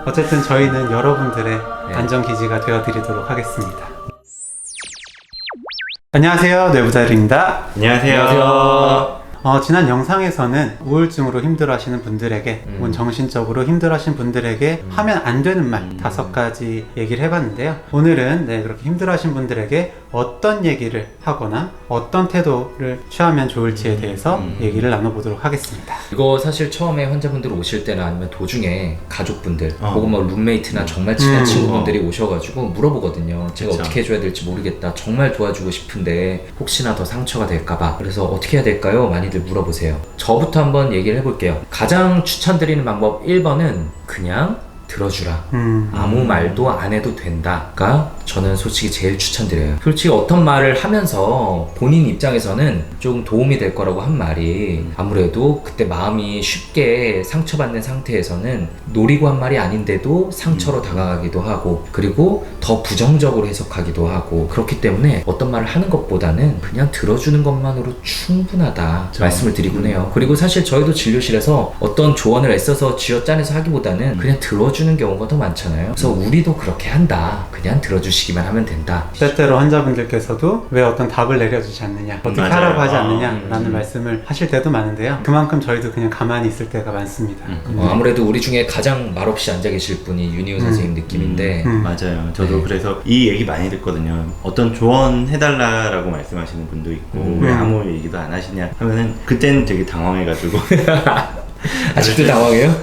어쨌든 저희는 여러분들의 안전기지가 되어드리도록 하겠습니다. 안녕하세요, 뇌부자리입니다. 안녕하세요. 지난 영상에서는 우울증으로 힘들어하시는 분들에게 혹은 정신적으로 힘들어하시는 분들에게 하면 안 되는 말 5가지 얘기를 해봤는데요. 오늘은 그렇게 힘들어하시는 분들에게 어떤 얘기를 하거나 어떤 태도를 취하면 좋을지에 대해서 얘기를 나눠보도록 하겠습니다. 이거 사실 처음에 환자분들 오실 때나 아니면 도중에 가족분들 혹은 뭐 룸메이트나 정말 친한 친구분들이 오셔가지고 물어보거든요. 제가 그쵸. 어떻게 해줘야 될지 모르겠다. 정말 도와주고 싶은데 혹시나 더 상처가 될까봐. 그래서 어떻게 해야 될까요? 많이들 물어보세요. 저부터 한번 얘기를 해볼게요. 가장 추천드리는 방법 1번은 그냥 들어주라. 아무 말도 안 해도 된다가 저는 솔직히 제일 추천드려요. 솔직히 어떤 말을 하면서 본인 입장에서는 좀 도움이 될 거라고 한 말이 아무래도 그때 마음이 쉽게 상처받는 상태에서는 노리고 한 말이 아닌데도 상처로 다가가기도 하고 그리고 더 부정적으로 해석하기도 하고 그렇기 때문에 어떤 말을 하는 것보다는 그냥 들어주는 것만으로 충분하다 말씀을 드리곤 해요. 그리고 사실 저희도 진료실에서 어떤 조언을 애써서 쥐어짜내서 하기보다는 그냥 들어주는 경우가 더 많잖아요. 그래서 우리도 그렇게 한다. 그냥 들어주시기만 하면 된다. 때때로 환자분들께서도 왜 어떤 답을 내려주지 않느냐, 어떻게 맞아요. 하라고 하지 않느냐라는 말씀을 하실 때도 많은데요. 그만큼 저희도 그냥 가만히 있을 때가 많습니다. 아무래도 우리 중에 가장 말없이 앉아 계실 분이 윤희우 선생님 느낌인데 맞아요. 저도 그래서 이 얘기 많이 듣거든요. 어떤 조언 해달라라고 말씀하시는 분도 있고 왜 아무 얘기도 안 하시냐 하면은 그때는 되게 당황해가지고 아직도 당황해요?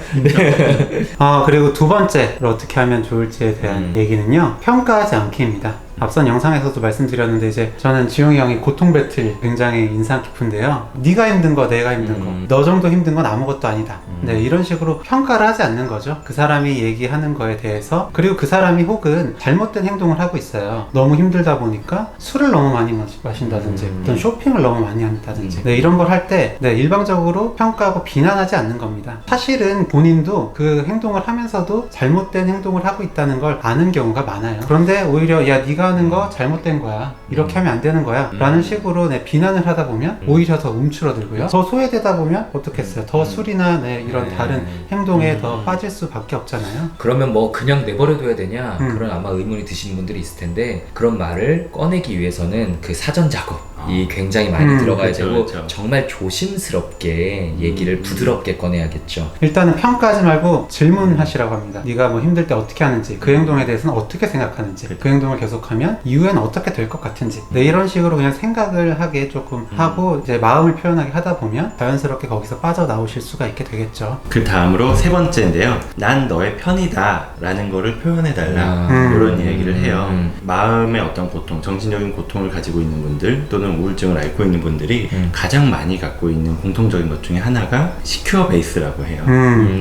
그리고 두 번째로 어떻게 하면 좋을지에 대한 얘기는요, 평가하지 않기입니다. 앞선 영상에서도 말씀드렸는데 이제 저는 지용이 형이 고통 배틀 굉장히 인상 깊은데요. 네가 힘든 거 내가 힘든 거 너 정도 힘든 건 아무것도 아니다. 이런 식으로 평가를 하지 않는 거죠. 그 사람이 얘기하는 거에 대해서. 그리고 그 사람이 혹은 잘못된 행동을 하고 있어요. 너무 힘들다 보니까 술을 너무 많이 마신다든지 어떤 쇼핑을 너무 많이 한다든지 이런 걸 할 때 일방적으로 평가하고 비난하지 않는 겁니다. 사실은 본인도 그 행동을 하면서도 잘못된 행동을 하고 있다는 걸 아는 경우가 많아요. 그런데 오히려 야 네가 하는 거 잘못된 거야, 이렇게 하면 안 되는 거야 라는 식으로 비난을 하다 보면 오히려 더 움츠러들고요. 더 소외되다 보면 어떻겠어요? 더 술이나 이런 다른 행동에 더 빠질 수밖에 없잖아요. 그러면 뭐 그냥 내버려둬야 되냐? 그런 아마 의문이 드시는 분들이 있을 텐데 그런 말을 꺼내기 위해서는 그 사전 작업이 굉장히 많이 들어가야 그쵸, 되고 그쵸. 정말 조심스럽게 얘기를 부드럽게 꺼내야겠죠. 일단은 평가하지 말고 질문하시라고 합니다. 네가 뭐 힘들 때 어떻게 하는지, 그 행동에 대해서는 어떻게 생각하는지, 그 행동을 계속하면 이후에는 어떻게 될 것 같은지 이런 식으로 그냥 생각을 하게 조금 하고 이제 마음을 표현하게 하다 보면 자연스럽게 거기서 빠져나오실 수가 있게 되겠죠. 그 다음으로 세 번째인데요. 난 너의 편이다 라는 거를 표현해달라 이런 얘기를 해요. 마음의 어떤 고통, 정신적인 고통을 가지고 있는 분들 또는 우울증을 앓고 있는 분들이 가장 많이 갖고 있는 공통적인 것 중에 하나가 시큐어 베이스라고 해요.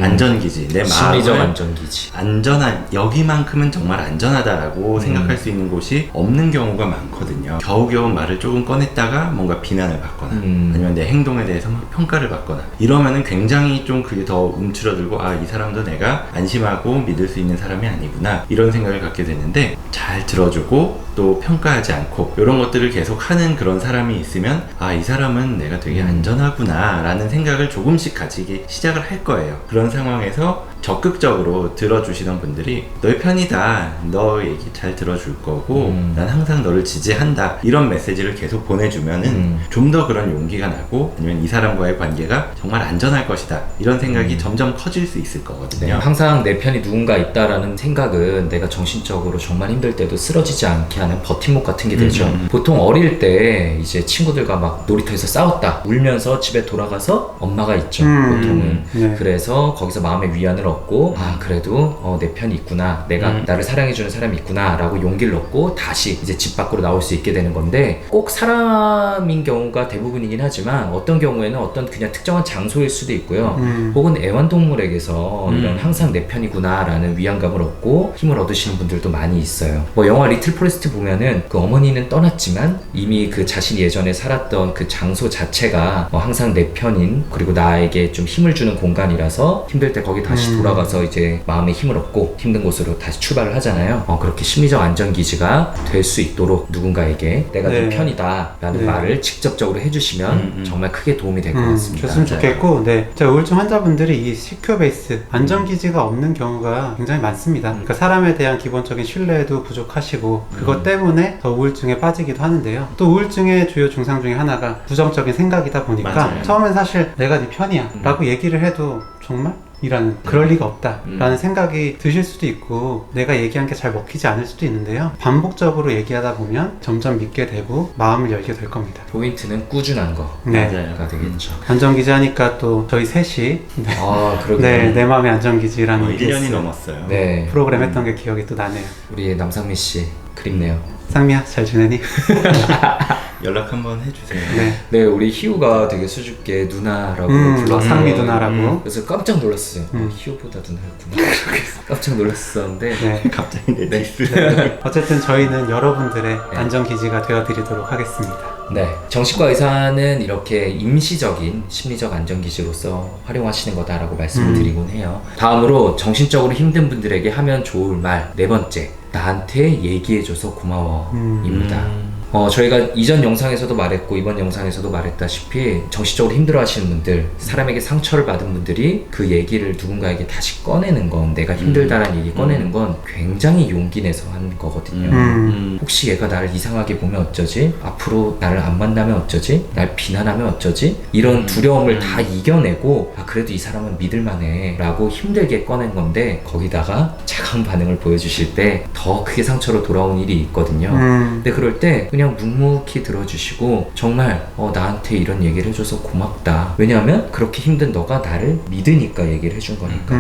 안전기지, 내 심리적 마음을 안전기지. 안전한, 여기만큼은 정말 안전하다라고 생각할 수 있는 곳이 없는 경우가 많거든요. 겨우겨우 말을 조금 꺼냈다가 뭔가 비난을 받거나 아니면 내 행동에 대해서 막 평가를 받거나 이러면은 굉장히 좀 그게 더 움츠러들고 이 사람도 내가 안심하고 믿을 수 있는 사람이 아니구나 이런 생각을 갖게 되는데, 잘 들어주고 또 평가하지 않고 이런 것들을 계속 하는 그런 사람이 있으면 이 사람은 내가 되게 안전하구나 라는 생각을 조금씩 가지기 시작을 할 거예요. 그런 상황에서 적극적으로 들어주시던 분들이 너의 편이다, 너 얘기 잘 들어줄 거고 난 항상 너를 지지한다 이런 메시지를 계속 보내주면은 좀 더 그런 용기가 나고 아니면 이 사람과의 관계가 정말 안전할 것이다 이런 생각이 점점 커질 수 있을 거거든요. 항상 내 편이 누군가 있다라는 생각은 내가 정신적으로 정말 힘들 때도 쓰러지지 않게 하는 버팀목 같은 게 되죠. 보통 어릴 때 이제 친구들과 막 놀이터에서 싸웠다 울면서 집에 돌아가서 엄마가 있죠. 보통은. 그래서 거기서 마음의 위안을 얻고 그래도 내 편이 있구나, 내가 나를 사랑해주는 사람이 있구나 라고 용기를 얻고 다시 이제 집 밖으로 나올 수 있게 되는 건데, 꼭 사람인 경우가 대부분이긴 하지만 어떤 경우에는 어떤 그냥 특정한 장소일 수도 있고요. 혹은 애완동물에게서 이런 항상 내 편이구나 라는 위안감을 얻고 힘을 얻으시는 분들도 많이 있어요. 있어요. 뭐 영화 리틀 포레스트 보면은 그 어머니는 떠났지만 이미 그 자신이 예전에 살았던 그 장소 자체가 항상 내 편인, 그리고 나에게 좀 힘을 주는 공간이라서 힘들 때 거기 다시 돌아가서 이제 마음의 힘을 얻고 힘든 곳으로 다시 출발을 하잖아요. 그렇게 심리적 안전기지가 될 수 있도록 누군가에게 내가 네 편이다 라는 네. 말을 직접적으로 해주시면 정말 크게 도움이 될 것 같습니다. 줬으면 좋겠고, 네. 우울증 환자분들이 이 시큐어 베이스, 안전기지가 없는 경우가 굉장히 많습니다. 그러니까 사람에 대한 기본적인 신뢰도 부족하시고, 그것 때문에 더 우울증에 빠지기도 하는데요. 또 우울증의 주요 증상 중에 하나가 부정적인 생각이다 보니까 맞아요. 처음엔 사실 내가 네 편이야 라고 얘기를 해도 정말? 이라는 그럴 리가 없다 라는 생각이 드실 수도 있고, 내가 얘기한 게 잘 먹히지 않을 수도 있는데요, 반복적으로 얘기하다 보면 점점 믿게 되고 마음을 열게 될 겁니다. 포인트는 꾸준한 거가 네. 되겠죠. 안전기지 하니까 또 저희 셋이 그러게요. 네, 내 마음의 안전기지라는 1년이 넘었어요. 네. 프로그램 했던 게 기억이 또 나네요. 우리 남상미 씨 그립네요. 상미야, 잘 지내니? 연락 한번 해주세요. 네. 네, 우리 희우가 되게 수줍게 누나라고 불렀어요. 상미 누나라고. 그래서 깜짝 놀랐어요. 희우보다 누나였구나. 깜짝 놀랐었는데. 네. 갑자기 내 디스. 어쨌든 저희는 여러분들의 안전기지가 되어드리도록 하겠습니다. 네, 정신과 의사는 이렇게 임시적인 심리적 안전기지로서 활용하시는 거다라고 말씀을 드리곤 해요. 다음으로 정신적으로 힘든 분들에게 하면 좋을 말 네 번째, 나한테 얘기해줘서 고마워입니다. 저희가 이전 영상에서도 말했고 이번 영상에서도 말했다시피 정신적으로 힘들어하시는 분들, 사람에게 상처를 받은 분들이 그 얘기를 누군가에게 다시 꺼내는 건, 내가 힘들다라는 얘기 꺼내는 건 굉장히 용기 내서 하는 거거든요. 혹시 얘가 나를 이상하게 보면 어쩌지? 앞으로 나를 안 만나면 어쩌지? 날 비난하면 어쩌지? 이런 두려움을 다 이겨내고 그래도 이 사람은 믿을만해 라고 힘들게 꺼낸 건데, 거기다가 차가운 반응을 보여주실 때 더 크게 상처로 돌아온 일이 있거든요. 근데 그럴 때 그냥 묵묵히 들어주시고, 정말 나한테 이런 얘기를 해줘서 고맙다, 왜냐하면 그렇게 힘든 너가 나를 믿으니까 얘기를 해준 거니까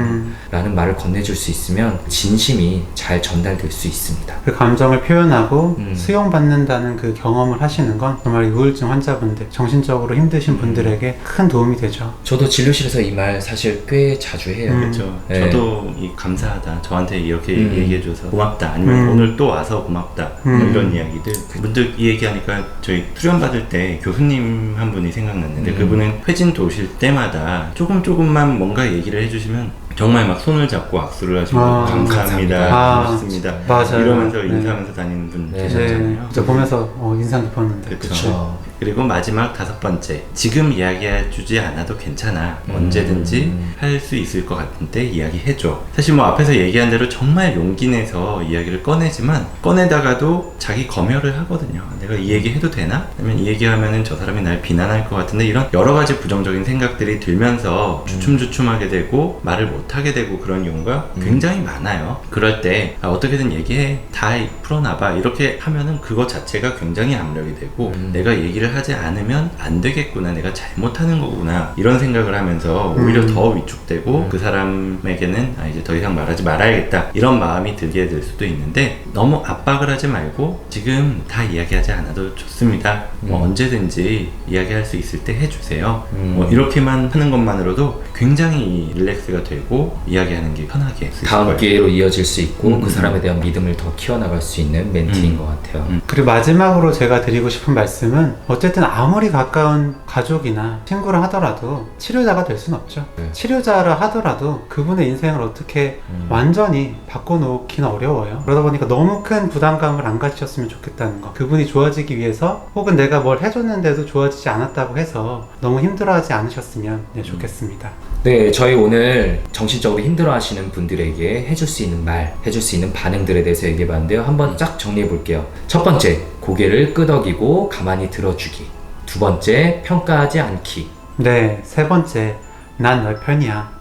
라는 말을 건네줄 수 있으면 진심이 잘 전달될 수 있습니다. 그 감정을 표현하고 수용받는다는 그 경험을 하시는 건 정말 우울증 환자분들, 정신적으로 힘드신 분들에게 큰 도움이 되죠. 저도 진료실에서 이 말 사실 꽤 자주 해요. 그렇죠. 네. 저도 감사하다, 저한테 이렇게 얘기해줘서 고맙다, 아니면 오늘 또 와서 고맙다, 뭐 이런 이야기들. 문득 이 얘기하니까 저희 수련 받을 때 교수님 한 분이 생각났는데, 그분은 회진 도실 때마다 조금만 뭔가 얘기를 해주시면 정말 막 손을 잡고 악수를 하시고 감사합니다, 고맙습니다 맞아요. 이러면서 네. 인사하면서 다니는 분 네. 계셨잖아요. 진짜 보면서 인상 깊었는데. 그렇죠. 그리고 마지막 5번째, 지금 이야기해주지 않아도 괜찮아, 언제든지 할 수 있을 것 같은데 이야기해줘. 사실 뭐 앞에서 얘기한 대로 정말 용기 내서 이야기를 꺼내지만, 꺼내다가도 자기 검열을 하거든요. 내가 이 얘기 해도 되나? 아니면 이 얘기하면은 저 사람이 날 비난할 것 같은데, 이런 여러 가지 부정적인 생각들이 들면서 주춤주춤하게 되고 말을 못하게 되고 그런 경우가 굉장히 많아요. 그럴 때 어떻게든 얘기해, 다 풀어놔봐, 이렇게 하면은 그것 자체가 굉장히 압력이 되고 내가 얘기를 하지 않으면 안 되겠구나, 내가 잘못하는 거구나, 이런 생각을 하면서 오히려 더 위축되고 그 사람에게는 이제 더 이상 말하지 말아야겠다, 이런 마음이 들게 될 수도 있는데, 너무 압박을 하지 말고 지금 다 이야기하지 않아도 좋습니다, 뭐 언제든지 이야기할 수 있을 때 해주세요, 뭐 이렇게만 하는 것만으로도 굉장히 릴렉스가 되고 이야기하는 게 편하게 쓰실 다음 거예요. 기회로 이어질 수 있고 그 사람에 대한 믿음을 더 키워나갈 수 있는 멘트인 것 같아요. 그리고 마지막으로 제가 드리고 싶은 말씀은, 어쨌든 아무리 가까운 가족이나 친구라 하더라도 치료자가 될 수는 없죠. 네. 치료자라 하더라도 그분의 인생을 어떻게 완전히 바꿔놓기는 어려워요. 그러다 보니까 너무 큰 부담감을 안 가지셨으면 좋겠다는 거. 그분이 좋아지기 위해서, 혹은 내가 뭘 해줬는데도 좋아지지 않았다고 해서 너무 힘들어하지 않으셨으면 좋겠습니다. 네, 저희 오늘 정신적으로 힘들어하시는 분들에게 해줄 수 있는 말, 해줄 수 있는 반응들에 대해서 얘기해봤는데요. 한번 쫙 정리해 볼게요. 첫 번째, 고개를 끄덕이고 가만히 들어주기. 두 번째, 평가하지 않기. 네, 세 번째, 난 널 편이야.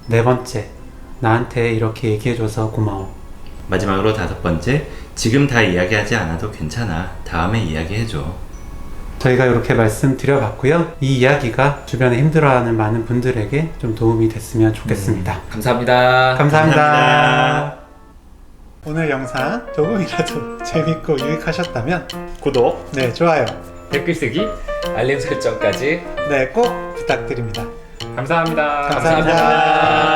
네 번째, 나한테 이렇게 얘기해줘서 고마워. 마지막으로 5번째, 지금 다 이야기하지 않아도 괜찮아, 다음에 이야기해줘. 저희가 이렇게 말씀드려봤고요. 이 이야기가 주변에 힘들어하는 많은 분들에게 좀 도움이 됐으면 좋겠습니다. 감사합니다. 감사합니다. 오늘 영상 조금이라도 재밌고 유익하셨다면 구독, 네, 좋아요, 댓글 쓰기, 알림 설정까지 네, 꼭 부탁드립니다. 감사합니다. 감사합니다.